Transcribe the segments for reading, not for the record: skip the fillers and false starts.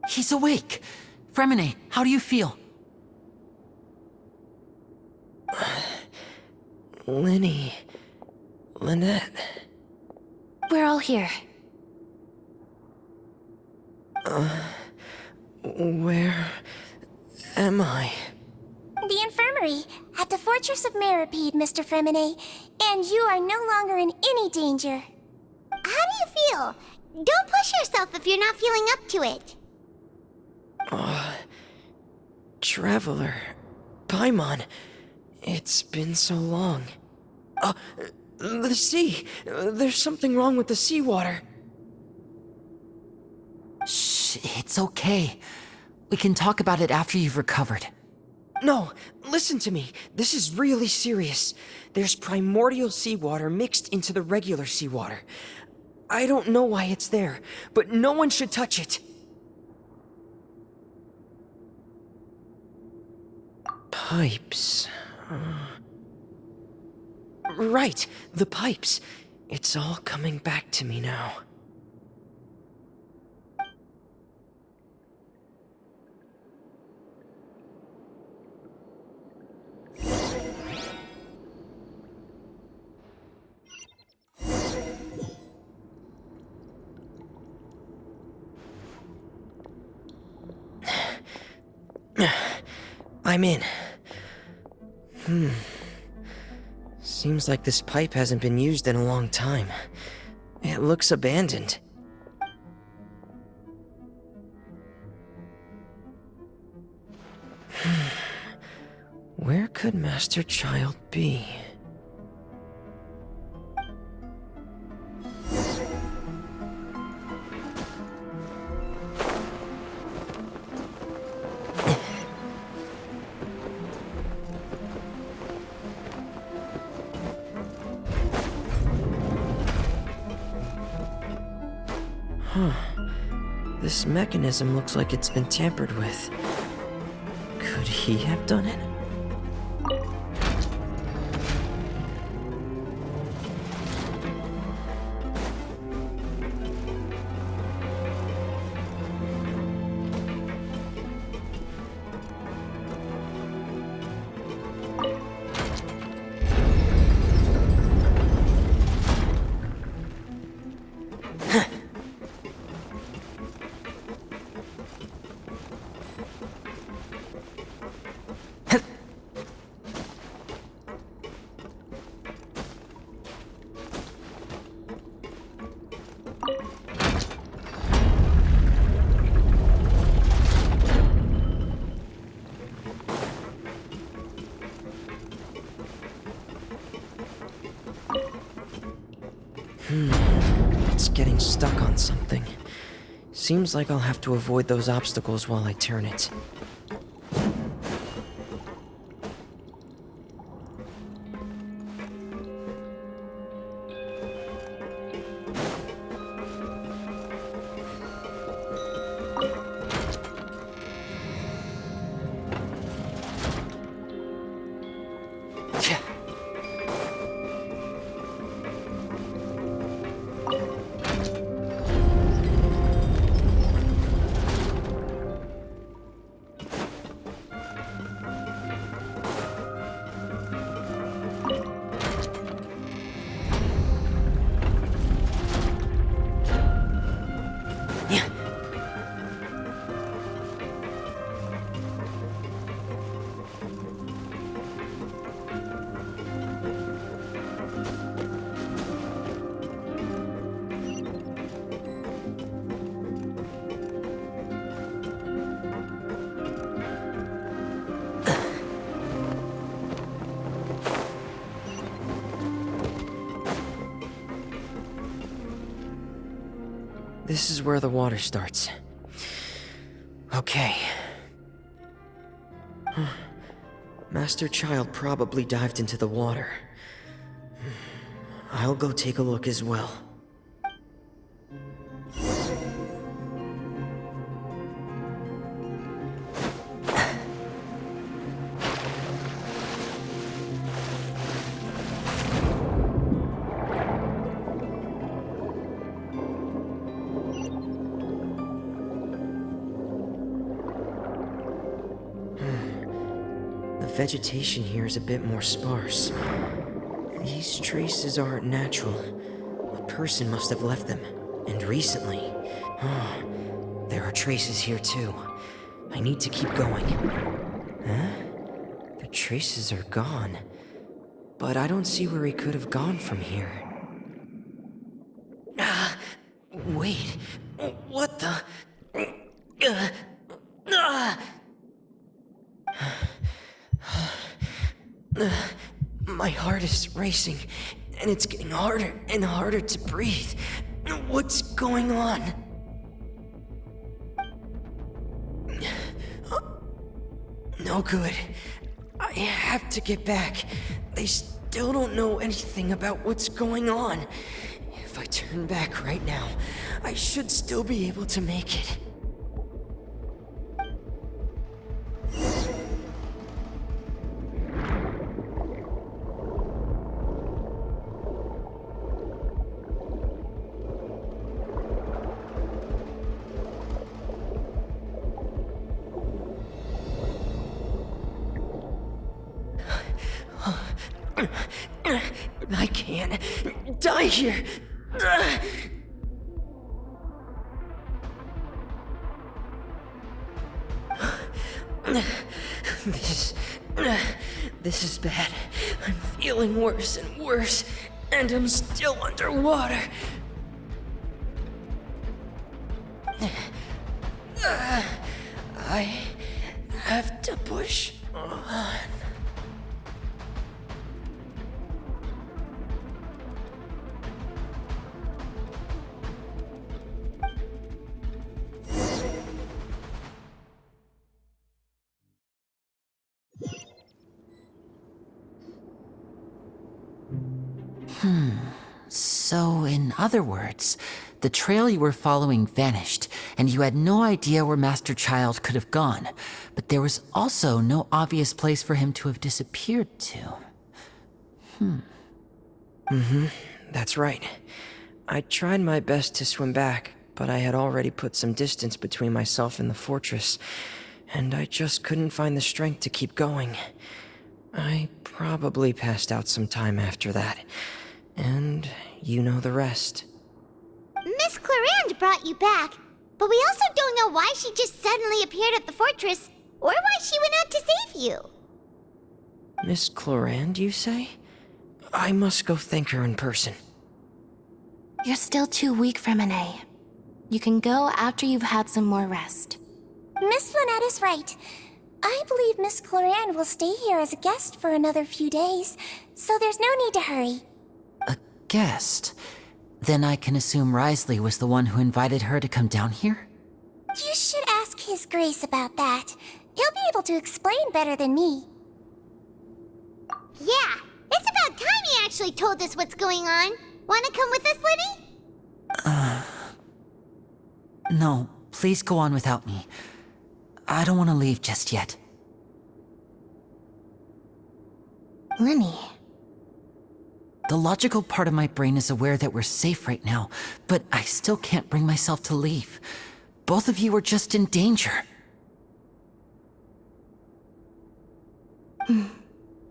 He's awake! Fremine, how do you feel? Lynette. We're all here. Where am I? The infirmary, at the Fortress of Meripede, Mr. Fremine, and you are no longer in any danger. How do you feel? Don't push yourself if you're not feeling up to it. Traveler. Paimon. It's been so long. The sea. There's something wrong with the seawater. Shh, it's okay. We can talk about it after you've recovered. No, listen to me. This is really serious. There's primordial seawater mixed into the regular seawater. I don't know why it's there, but no one should touch it. Pipes. Right, the pipes. It's all coming back to me now. I'm in. Seems like this pipe hasn't been used in a long time. It looks abandoned. Where could Master Child be? This mechanism looks like it's been tampered with. Could he have done it? It's getting stuck on something. Seems like I'll have to avoid those obstacles while I turn it. This is where the water starts. Okay. Master Child probably dived into the water. I'll go take a look as well. vegetation here is a bit more sparse. These traces aren't natural. A person must have left them, and recently. There are traces here too. I need to keep going. Huh? The traces are gone. But I don't see where he could have gone from here. Wait. What the? My heart is racing, and it's getting harder and harder to breathe. What's going on? No good. I have to get back. They still don't know anything about what's going on. If I turn back right now, I should still be able to make it. I can't die here. This is bad. I'm feeling worse and worse, and I'm still underwater. I have to push on. So, in other words, the trail you were following vanished, and you had no idea where Master Child could have gone. But there was also no obvious place for him to have disappeared to. That's right. I tried my best to swim back, but I had already put some distance between myself and the fortress, and I just couldn't find the strength to keep going. I probably passed out some time after that, and you know the rest. Miss Clarande brought you back, but we also don't know why she just suddenly appeared at the fortress, or why she went out to save you. Miss Clarande, you say? I must go thank her in person. You're still too weak, Freminet. You can go after you've had some more rest. Miss Lynette is right. I believe Miss Clarande will stay here as a guest for another few days, so there's no need to hurry. A guest? Then I can assume Risley was the one who invited her to come down here? You should ask His Grace about that. He'll be able to explain better than me. Yeah, it's about time he actually told us what's going on. Wanna come with us, Liddy? No, please go on without me. I don't want to leave just yet. Lenny. The logical part of my brain is aware that we're safe right now, but I still can't bring myself to leave. Both of you are just in danger.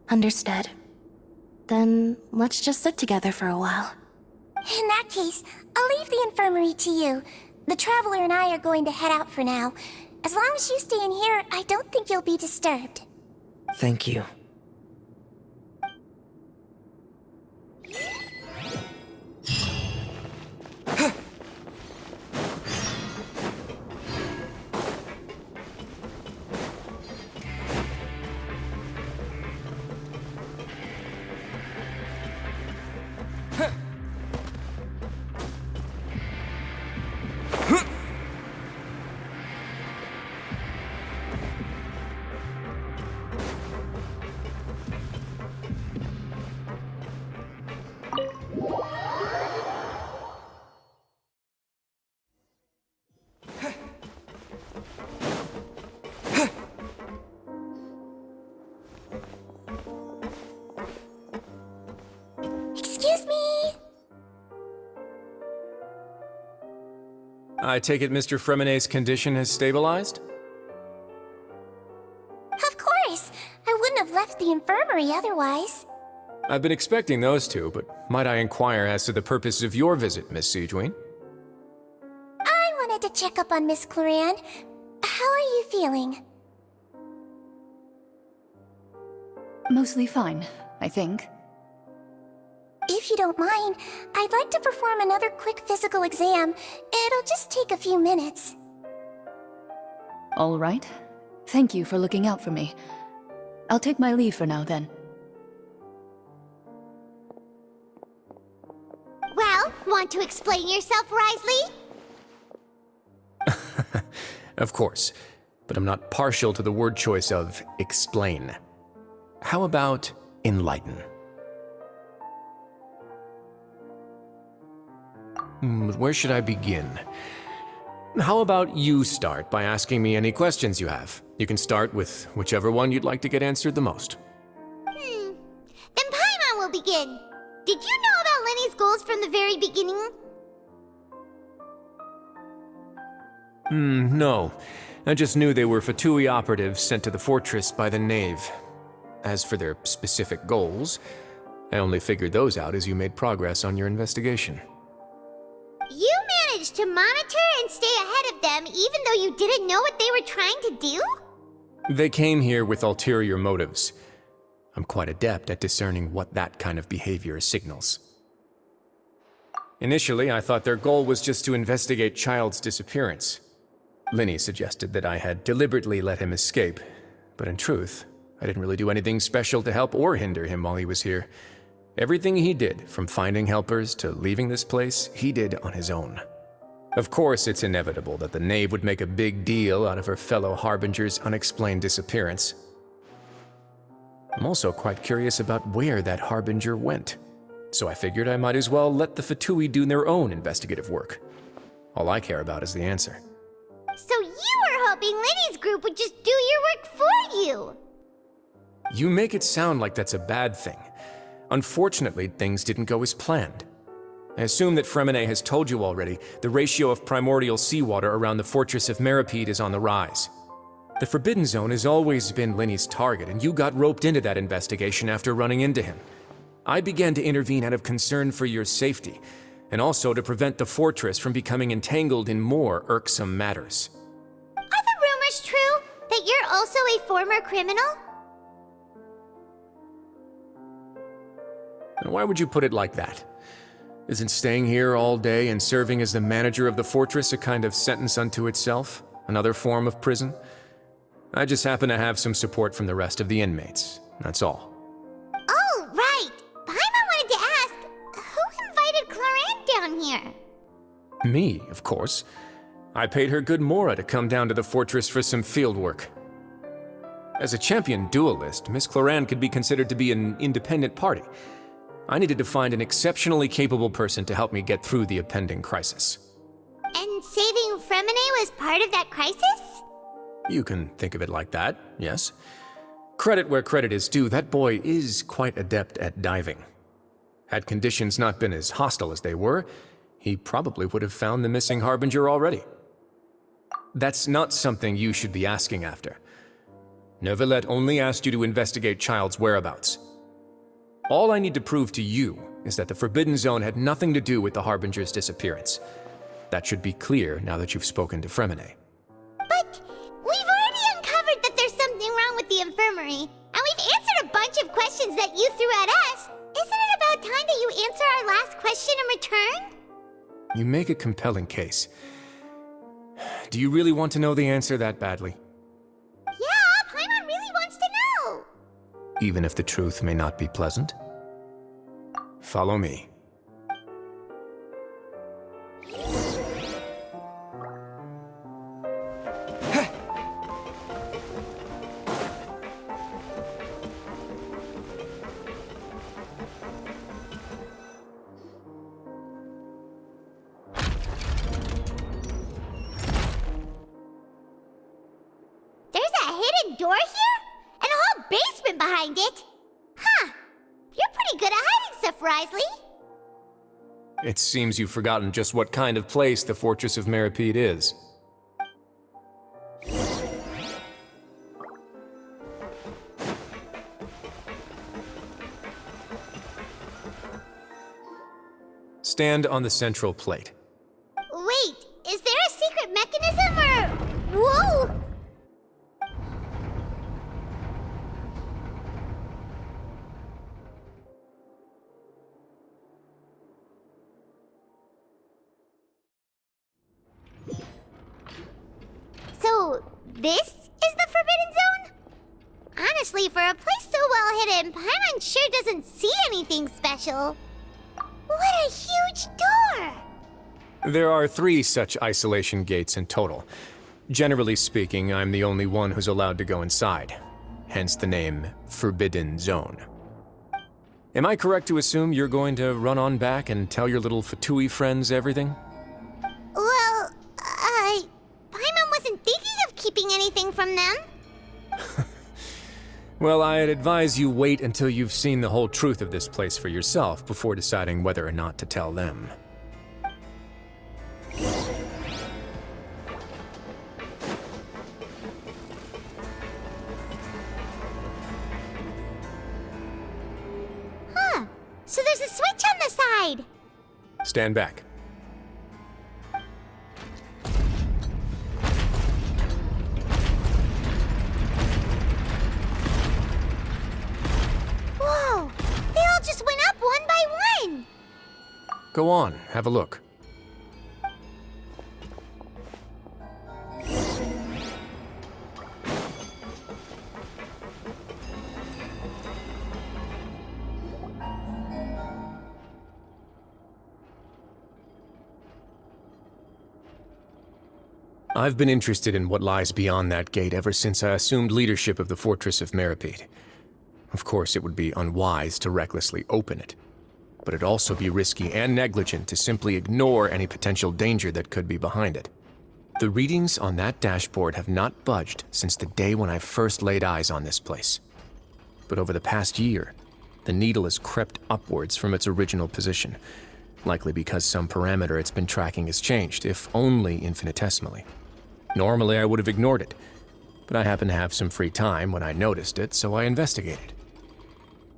Understood. Then let's just sit together for a while. In that case, I'll leave the infirmary to you. The Traveler and I are going to head out for now. As long as you stay in here, I don't think you'll be disturbed. Thank you. Excuse me! I take it Mr. Freminet's condition has stabilized? Of course! I wouldn't have left worry otherwise. I've been expecting those two, but might I inquire as to the purpose of your visit, Miss Sejuane? I wanted to check up on Miss Clorand. How are you feeling? Mostly fine, I think. If you don't mind, I'd like to perform another quick physical exam. It'll just take a few minutes. All right. Thank you for looking out for me. I'll take my leave for now, then. Well, want to explain yourself, Risley? Of course, but I'm not partial to the word choice of explain. How about enlighten? Where should I begin? How about you start by asking me any questions you have? You can start with whichever one you'd like to get answered the most. Then Paimon will begin. Did you know about Lenny's goals from the very beginning? No. I just knew they were Fatui operatives sent to the fortress by the Knave. As for their specific goals, I only figured those out as you made progress on your investigation. You managed to monitor and stay ahead of them even though you didn't know what they were trying to do? They came here with ulterior motives. I'm quite adept at discerning what that kind of behavior signals. Initially, I thought their goal was just to investigate Child's disappearance. Linny suggested that I had deliberately let him escape, but in truth, I didn't really do anything special to help or hinder him while he was here. Everything he did, from finding helpers to leaving this place, he did on his own. Of course, it's inevitable that the Knave would make a big deal out of her fellow Harbinger's unexplained disappearance. I'm also quite curious about where that Harbinger went, so I figured I might as well let the Fatui do their own investigative work. All I care about is the answer. So you were hoping Lenny's group would just do your work for you! You make it sound like that's a bad thing. Unfortunately, things didn't go as planned. I assume that Fremine has told you already, the ratio of primordial seawater around the fortress of Meripede is on the rise. The Forbidden Zone has always been Lenny's target, and you got roped into that investigation after running into him. I began to intervene out of concern for your safety, and also to prevent the fortress from becoming entangled in more irksome matters. Are the rumors true? That you're also a former criminal? Now, why would you put it like that? Isn't staying here all day and serving as the manager of the fortress a kind of sentence unto itself? Another form of prison? I just happen to have some support from the rest of the inmates, that's all. Oh, right! Paimon wanted to ask, who invited Clorand down here? Me, of course. I paid her good Mora to come down to the fortress for some field work. As a champion duelist, Miss Clorand could be considered to be an independent party. I needed to find an exceptionally capable person to help me get through the impending crisis. And saving Fremine was part of that crisis? You can think of it like that, yes. Credit where credit is due, that boy is quite adept at diving. Had conditions not been as hostile as they were, he probably would have found the missing Harbinger already. That's not something you should be asking after. Neuvillette only asked you to investigate Child's whereabouts. All I need to prove to you is that the Forbidden Zone had nothing to do with the Harbinger's disappearance. That should be clear now that you've spoken to Fremine. But we've already uncovered that there's something wrong with the infirmary, and we've answered a bunch of questions that you threw at us. Isn't it about time that you answer our last question in return? You make a compelling case. Do you really want to know the answer that badly? Yeah, Paimon really wants to know. Even if the truth may not be pleasant? Follow me. There's a hidden door here? And a whole basement behind it? Huh. You're pretty good at hiding stuff, Risley. It seems you've forgotten just what kind of place the Fortress of Meripede is. Stand on the central plate. Wait, is there a secret mechanism or... Whoa! So, this is the Forbidden Zone? Honestly, for a place so well hidden, Paimon sure doesn't see anything special. What a huge door! There are 3 such isolation gates in total. Generally speaking, I'm the only one who's allowed to go inside. Hence the name Forbidden Zone. Am I correct to assume you're going to run on back and tell your little Fatui friends everything? Well, Paimon wasn't thinking of keeping anything from them. Well, I'd advise you wait until you've seen the whole truth of this place for yourself before deciding whether or not to tell them. Huh. So there's a switch on the side. Stand back. Whoa! They all just went up one by one! Go on, have a look. I've been interested in what lies beyond that gate ever since I assumed leadership of the Fortress of Meripede. Of course, it would be unwise to recklessly open it, but it'd also be risky and negligent to simply ignore any potential danger that could be behind it. The readings on that dashboard have not budged since the day when I first laid eyes on this place. But over the past year, the needle has crept upwards from its original position, likely because some parameter it's been tracking has changed, if only infinitesimally. Normally, I would have ignored it, but I happened to have some free time when I noticed it, so I investigated.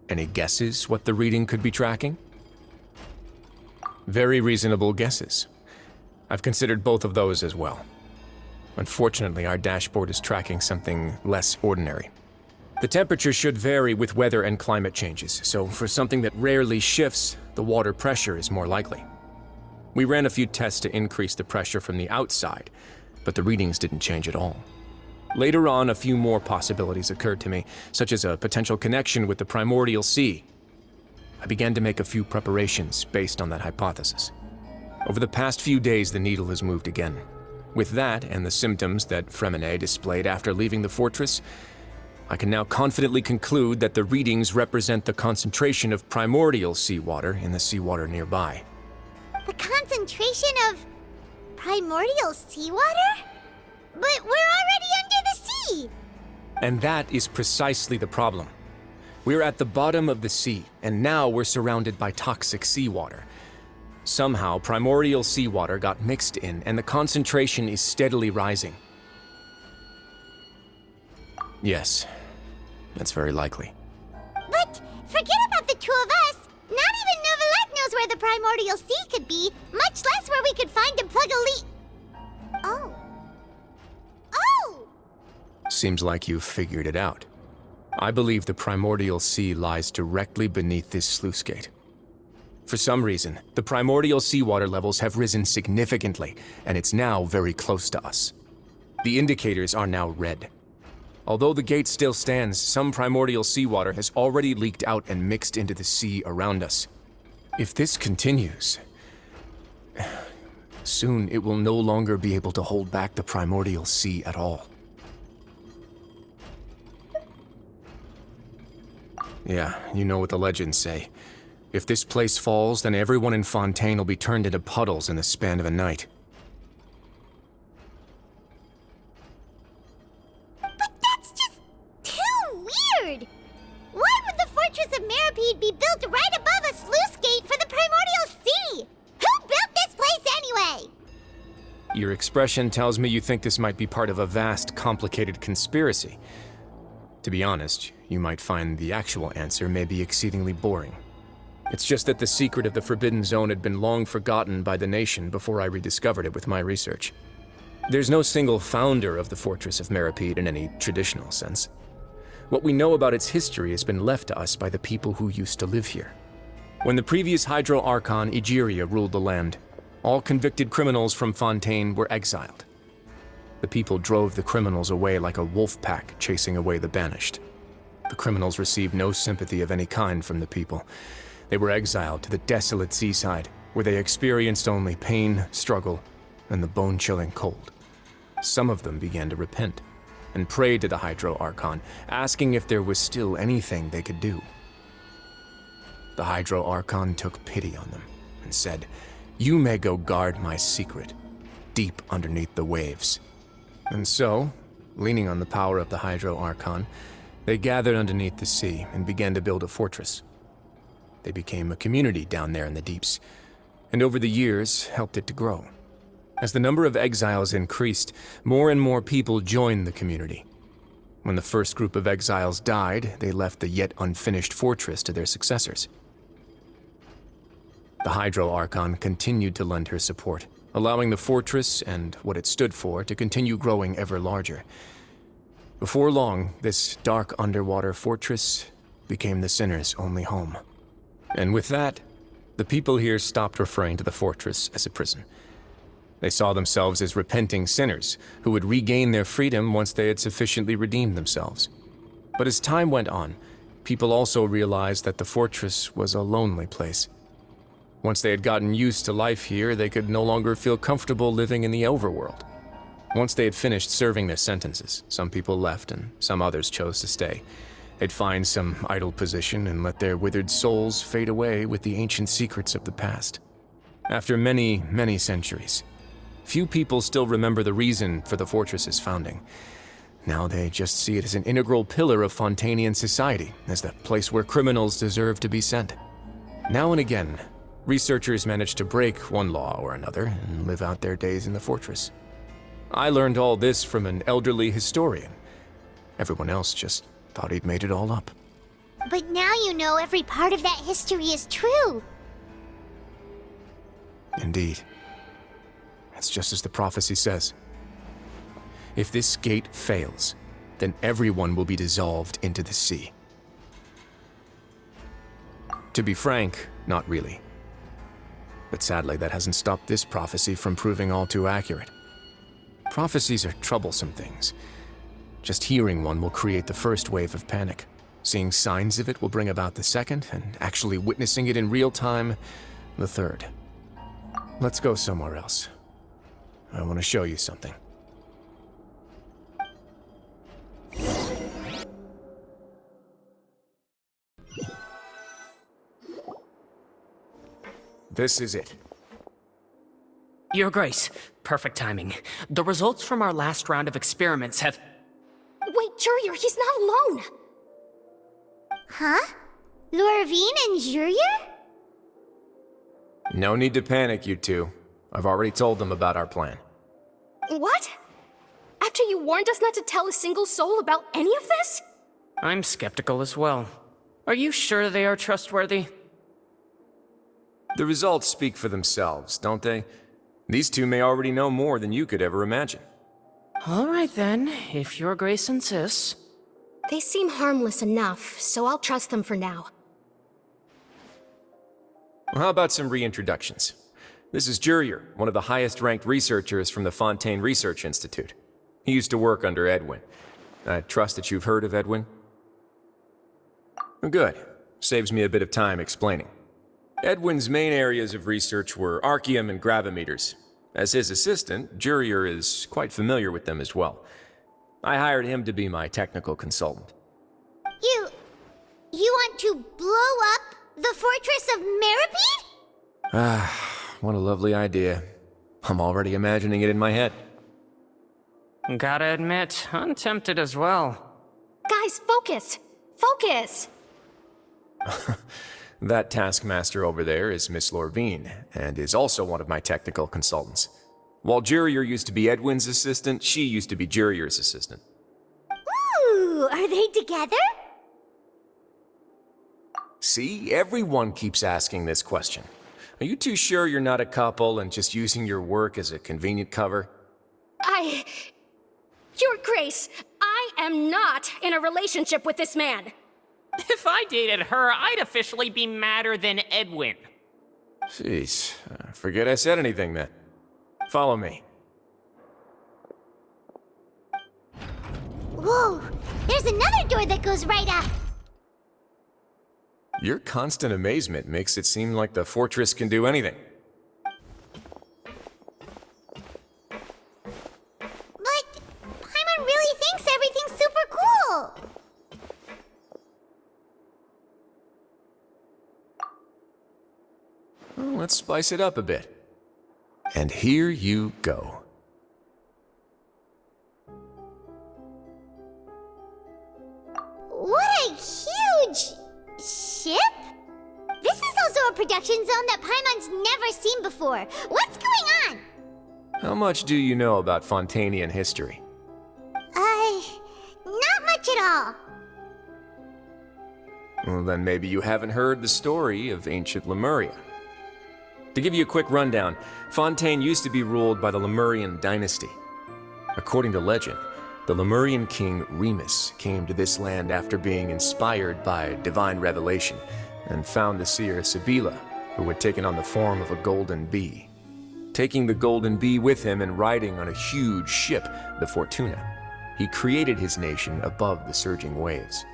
Any guesses what the reading could be tracking? Very reasonable guesses. I've considered both of those as well. Unfortunately, our dashboard is tracking something less ordinary. The temperature should vary with weather and climate changes, so for something that rarely shifts, the water pressure is more likely. We ran a few tests to increase the pressure from the outside, but the readings didn't change at all. Later on, a few more possibilities occurred to me, such as a potential connection with the primordial sea. I began to make a few preparations based on that hypothesis. Over the past few days, the needle has moved again. With that, and the symptoms that Fremine displayed after leaving the fortress, I can now confidently conclude that the readings represent the concentration of primordial seawater in the seawater nearby. The concentration of primordial seawater? But we're already under the sea! And that is precisely the problem. We're at the bottom of the sea, and now we're surrounded by toxic seawater. Somehow, primordial seawater got mixed in, and the concentration is steadily rising. Yes, that's very likely. But forget about the two of us! Not even Novelette knows where the primordial sea could be, much less where we could find and plug a leak. Oh. Oh! Seems like you've figured it out. I believe the primordial sea lies directly beneath this sluice gate. For some reason, the primordial seawater levels have risen significantly, and it's now very close to us. The indicators are now red. Although the gate still stands, some primordial seawater has already leaked out and mixed into the sea around us. If this continues, soon it will no longer be able to hold back the primordial sea at all. Yeah, you know what the legends say. If this place falls, then everyone in Fontaine will be turned into puddles in the span of a night. But that's just too weird! Why would the Fortress of Meripede be built right above a sluice gate for the primordial sea? Who built this place anyway? Your expression tells me you think this might be part of a vast, complicated conspiracy. To be honest, you might find the actual answer may be exceedingly boring. It's just that the secret of the Forbidden Zone had been long forgotten by the nation before I rediscovered it with my research. There's no single founder of the Fortress of Meripede in any traditional sense. What we know about its history has been left to us by the people who used to live here. When the previous Hydro Archon Egeria ruled the land, all convicted criminals from Fontaine were exiled. The people drove the criminals away like a wolf pack chasing away the banished. The criminals received no sympathy of any kind from the people. They were exiled to the desolate seaside, where they experienced only pain, struggle, and the bone-chilling cold. Some of them began to repent and prayed to the Hydro Archon, asking if there was still anything they could do. The Hydro Archon took pity on them and said, "You may go guard my secret, deep underneath the waves." And so, leaning on the power of the Hydro Archon, they gathered underneath the sea and began to build a fortress. They became a community down there in the deeps, and over the years helped it to grow. As the number of exiles increased, more and more people joined the community. When the first group of exiles died, they left the yet unfinished fortress to their successors. The Hydro Archon continued to lend her support, allowing the fortress and what it stood for to continue growing ever larger. Before long, this dark underwater fortress became the sinner's only home. And with that, the people here stopped referring to the fortress as a prison. They saw themselves as repenting sinners who would regain their freedom once they had sufficiently redeemed themselves. But as time went on, people also realized that the fortress was a lonely place. Once they had gotten used to life here, they could no longer feel comfortable living in the overworld. Once they had finished serving their sentences, some people left and some others chose to stay. They'd find some idle position and let their withered souls fade away with the ancient secrets of the past. After many, many centuries, few people still remember the reason for the fortress's founding. Now they just see it as an integral pillar of Fontainian society, as the place where criminals deserve to be sent. Now and again, researchers manage to break one law or another and live out their days in the fortress. I learned all this from an elderly historian. Everyone else just thought he'd made it all up. But now you know every part of that history is true. Indeed. It's just as the prophecy says. If this gate fails, then everyone will be dissolved into the sea. To be frank, not really. But sadly, that hasn't stopped this prophecy from proving all too accurate. Prophecies are troublesome things. Just hearing one will create the first wave of panic. Seeing signs of it will bring about the second, and actually witnessing it in real time, the third. Let's go somewhere else. I want to show you something. This is it. Your Grace, perfect timing. The results from our last round of experiments have... Wait, Jurier, he's not alone! Huh? Lorvine and Jurier? No need to panic, you two. I've already told them about our plan. What? After you warned us not to tell a single soul about any of this? I'm skeptical as well. Are you sure they are trustworthy? The results speak for themselves, don't they? These two may already know more than you could ever imagine. All right then, if Your Grace insists. They seem harmless enough, so I'll trust them for now. Well, how about some reintroductions? This is Jurier, one of the highest-ranked researchers from the Fontaine Research Institute. He used to work under Edwin. I trust that you've heard of Edwin? Good. Saves me a bit of time explaining. Edwin's main areas of research were archaeum and gravimeters. As his assistant, Jurier is quite familiar with them as well. I hired him to be my technical consultant. You want to blow up the Fortress of Meripede? Ah, what a lovely idea. I'm already imagining it in my head. Gotta admit, I'm tempted as well. Guys, focus! Focus! That taskmaster over there is Miss Lorvine, and is also one of my technical consultants. While Jurier used to be Edwin's assistant, she used to be Jurier's assistant. Ooh, are they together? See, everyone keeps asking this question. Are you too sure you're not a couple and just using your work as a convenient cover? Your Grace, I am not in a relationship with this man. If I dated her, I'd officially be madder than Edwin. Jeez, forget I said anything then. Follow me. Whoa! There's another door that goes right up! Your constant amazement makes it seem like the fortress can do anything. But Paimon really thinks everything's super cool! Well, let's spice it up a bit. And here you go. What a huge ship? This is also a production zone that Paimon's never seen before. What's going on? How much do you know about Fontanian history? Not much at all. Well, then maybe you haven't heard the story of ancient Lemuria. To give you a quick rundown, Fontaine used to be ruled by the Lemurian dynasty. According to legend, the Lemurian king Remus came to this land after being inspired by divine revelation and found the seer Sibila, who had taken on the form of a golden bee. Taking the golden bee with him and riding on a huge ship, the Fortuna, he created his nation above the surging waves.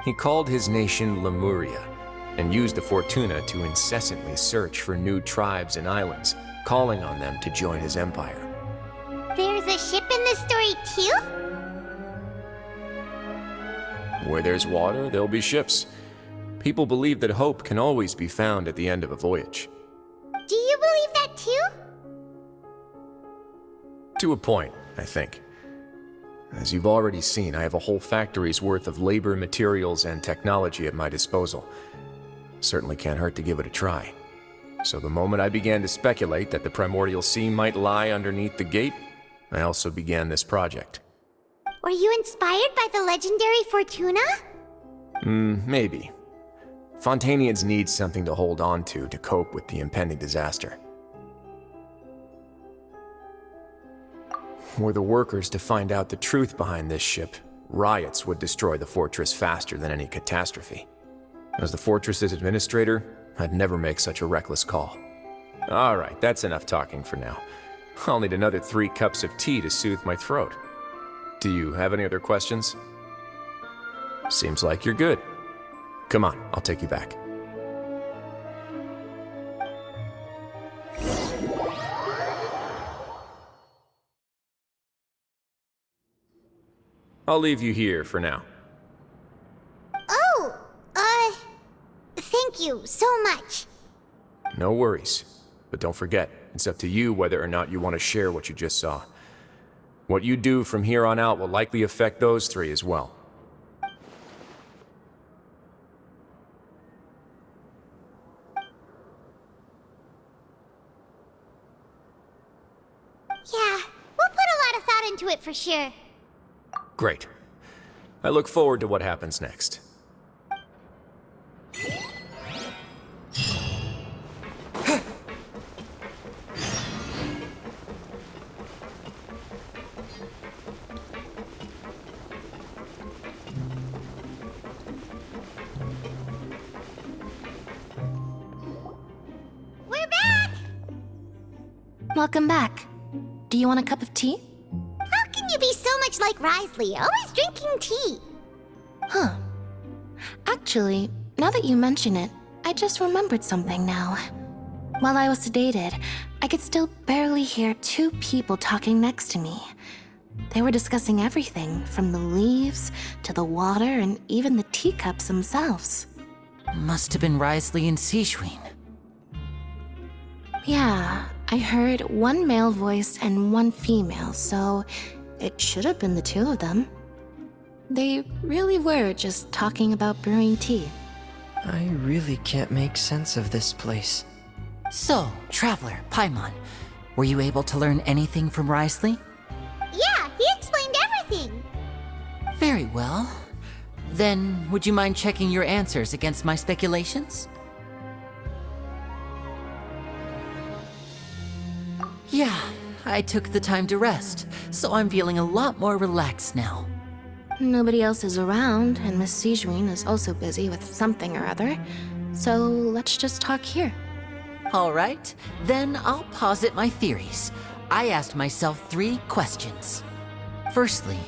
He called his nation Lemuria and used the Fortuna to incessantly search for new tribes and islands, calling on them to join his empire. There's a ship in this story too? Where there's water, there'll be ships. People believe that hope can always be found at the end of a voyage. Do you believe that too? To a point, I think. As you've already seen, I have a whole factory's worth of labor, materials, and technology at my disposal. Certainly can't hurt to give it a try. So the moment I began to speculate that the primordial sea might lie underneath the gate, I also began this project. Were you inspired by the legendary Fortuna? Maybe. Fontanians need something to hold on to cope with the impending disaster. Were the workers to find out the truth behind this ship, riots would destroy the fortress faster than any catastrophe. As the fortress's administrator, I'd never make such a reckless call. All right, that's enough talking for now. I'll need another 3 cups of tea to soothe my throat. Do you have any other questions? Seems like you're good. Come on, I'll take you back. I'll leave you here for now. Oh, thank you so much. No worries. But don't forget, it's up to you whether or not you want to share what you just saw. What you do from here on out will likely affect those 3 as well. Yeah, we'll put a lot of thought into it for sure. Great. I look forward to what happens next. We're back! Welcome back. Do you want a cup of tea? How can you be so much like Risley, always drinking tea? Huh. Actually, now that you mention it, I just remembered something now. While I was sedated, I could still barely hear 2 people talking next to me. They were discussing everything, from the leaves to the water and even the teacups themselves. Must have been Risley and Seishween. Yeah, I heard 1 male voice and 1 female, so it should have been the 2 of them. They really were just talking about brewing tea. I really can't make sense of this place. So, Traveler, Paimon, were you able to learn anything from Risley? Yeah, he explained everything. Very well. Then, would you mind checking your answers against my speculations? Yeah, I took the time to rest, so I'm feeling a lot more relaxed now. Nobody else is around, and Miss Sijuin is also busy with something or other. So let's just talk here. All right, then I'll posit my theories. I asked myself 3 questions. Firstly,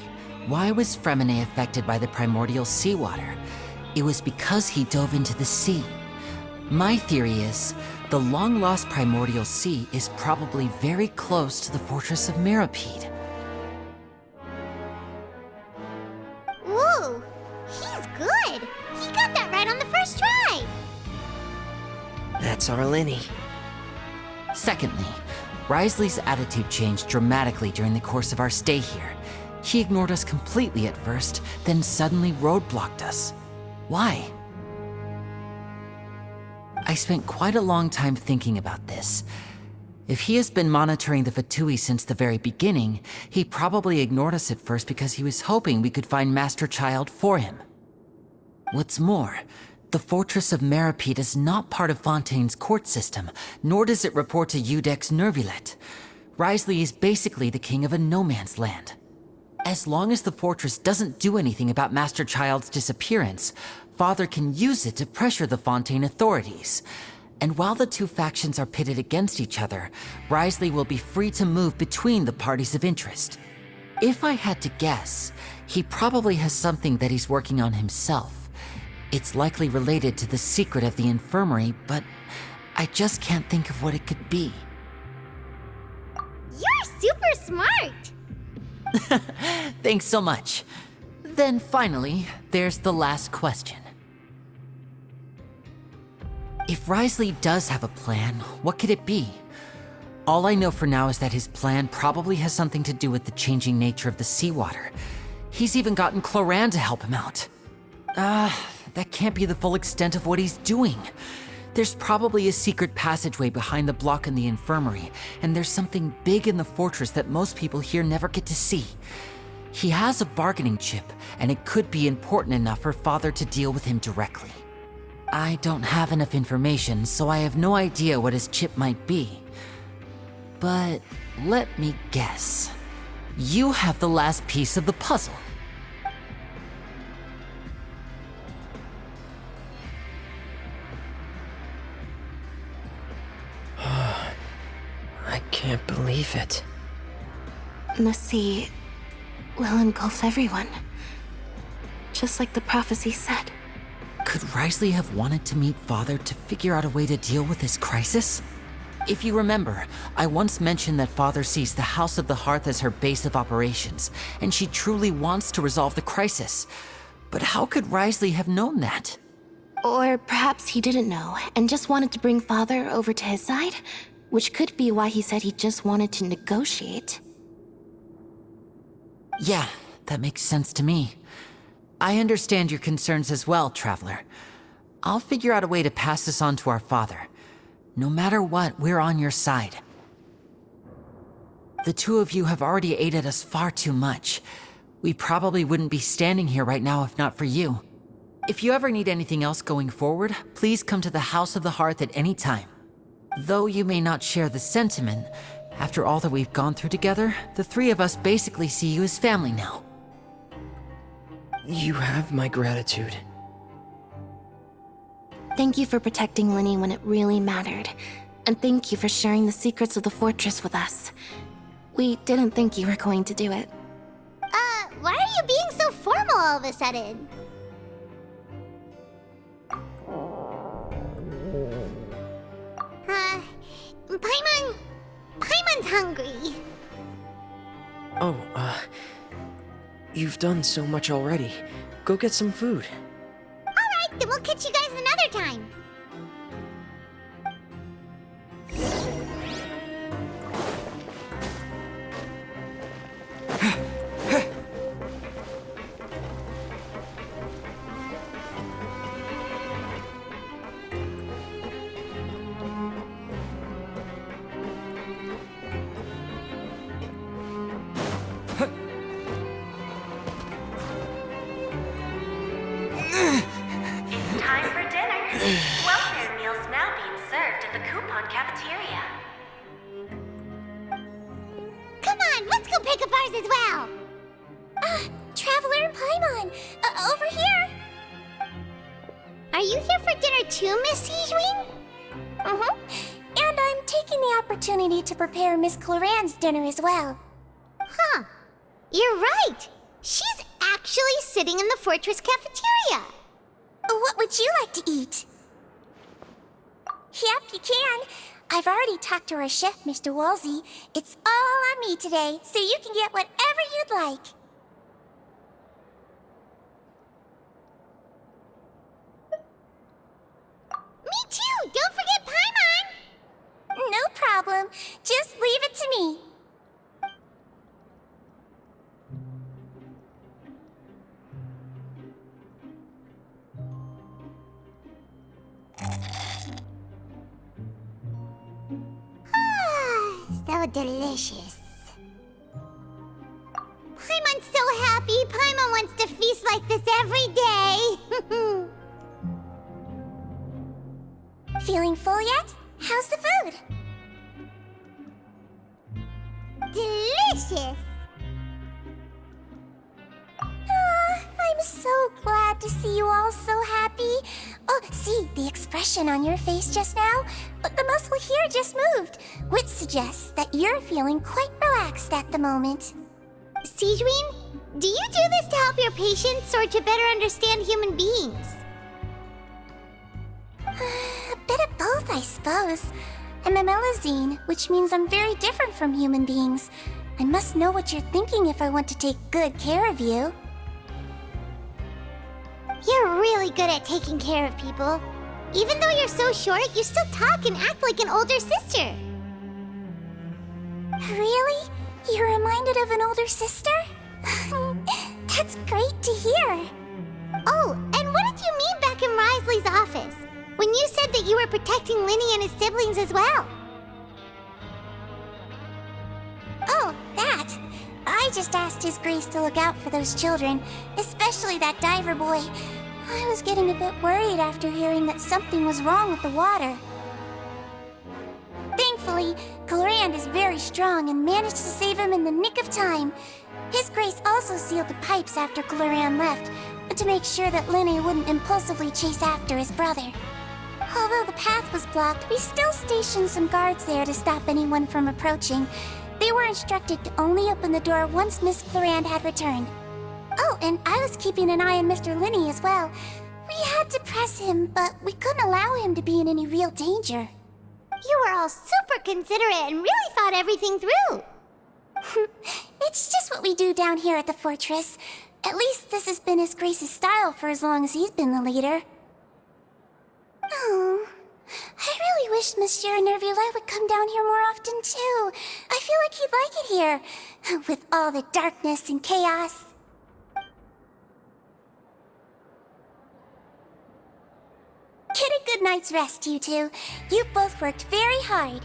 why was Fremine affected by the primordial seawater? It was because he dove into the sea. My theory is, the long-lost primordial sea is probably very close to the fortress of Mirapede. Whoa, he's good. He got that right on the first try. That's our Linny. Secondly, Wriothesley's attitude changed dramatically during the course of our stay here. He ignored us completely at first, then suddenly roadblocked us. Why? I spent quite a long time thinking about this. If he has been monitoring the Fatui since the very beginning, he probably ignored us at first because he was hoping we could find Master Child for him. What's more, the Fortress of Mirapede is not part of Fontaine's court system, nor does it report to Udex Nervulet. Wriothesley is basically the king of a no-man's land. As long as the fortress doesn't do anything about Master Child's disappearance, Father can use it to pressure the Fontaine authorities. And while the 2 factions are pitted against each other, Wriothesley will be free to move between the parties of interest. If I had to guess, he probably has something that he's working on himself. It's likely related to the secret of the infirmary, but I just can't think of what it could be. You're super smart. Thanks so much. Then finally, there's the last question. If Wriothesley does have a plan, what could it be? All I know for now is that his plan probably has something to do with the changing nature of the seawater. He's even gotten Cloran to help him out. That can't be the full extent of what he's doing. There's probably a secret passageway behind the block in the infirmary, and there's something big in the fortress that most people here never get to see. He has a bargaining chip, and it could be important enough for Father to deal with him directly. I don't have enough information, so I have no idea what his chip might be. But let me guess. You have the last piece of the puzzle. I can't believe it. The sea will engulf everyone. Just like the prophecy said. Could Wriothesley have wanted to meet Father to figure out a way to deal with this crisis? If you remember, I once mentioned that Father sees the House of the Hearth as her base of operations, and she truly wants to resolve the crisis. But how could Wriothesley have known that? Or perhaps he didn't know and just wanted to bring Father over to his side, which could be why he said he just wanted to negotiate. Yeah, that makes sense to me. I understand your concerns as well, Traveler. I'll figure out a way to pass this on to our father. No matter what, we're on your side. The 2 of you have already aided us far too much. We probably wouldn't be standing here right now if not for you. If you ever need anything else going forward, please come to the House of the Hearth at any time. Though you may not share the sentiment, after all that we've gone through together, the 3 of us basically see you as family now. You have my gratitude. Thank you for protecting Linny when it really mattered. And thank you for sharing the secrets of the fortress with us. We didn't think you were going to do it. Why are you being so formal all of a sudden? Paimon's hungry. Oh, you've done so much already. Go get some food. Alright, then we'll catch you guys another time. pick up ours as well. Traveler and Paimon, over here. Are you here for dinner too, Miss Sijwin? And I'm taking the opportunity to prepare Miss Cloran's dinner as well. Huh. You're right. She's actually sitting in the fortress cafeteria. What would you like to eat? Yep, you can. I've already talked to our chef, Mr. Wolsey. It's all on me today, so you can get whatever you'd like. Me too! Don't forget Paimon! No problem. Just leave it to me. So delicious. Paimon's so happy. Paimon wants to feast like this every day. Feeling full yet? How's the food? Delicious. I'm so glad to see you all so happy. Oh, see, the expression on your face just now? The muscle here just moved, which suggests that you're feeling quite relaxed at the moment. Sijwin, do you do this to help your patients or to better understand human beings? A bit of both, I suppose. I'm a Melazine, which means I'm very different from human beings. I must know what you're thinking if I want to take good care of you. You're really good at taking care of people. Even though you're so short, you still talk and act like an older sister. Really? You're reminded of an older sister? That's great to hear. Oh, and what did you mean back in Risley's office? When you said that you were protecting Linny and his siblings as well? Oh, that. I just asked His Grace to look out for those children, especially that diver boy. I was getting a bit worried after hearing that something was wrong with the water. Thankfully, Cloran is very strong and managed to save him in the nick of time. His Grace also sealed the pipes after Cloran left, to make sure that Linny wouldn't impulsively chase after his brother. Although the path was blocked, we still stationed some guards there to stop anyone from approaching. They were instructed to only open the door once Miss Cloran had returned. Oh, and I was keeping an eye on Mr. Linny as well. We had to press him, but we couldn't allow him to be in any real danger. You were all super considerate and really thought everything through. It's just what we do down here at the fortress. At least this has been His Grace's style for as long as he's been the leader. Oh, I really wish Monsieur Nervula would come down here more often too. I feel like he'd like it here, with all the darkness and chaos. Get a good night's rest, you two. You both worked very hard.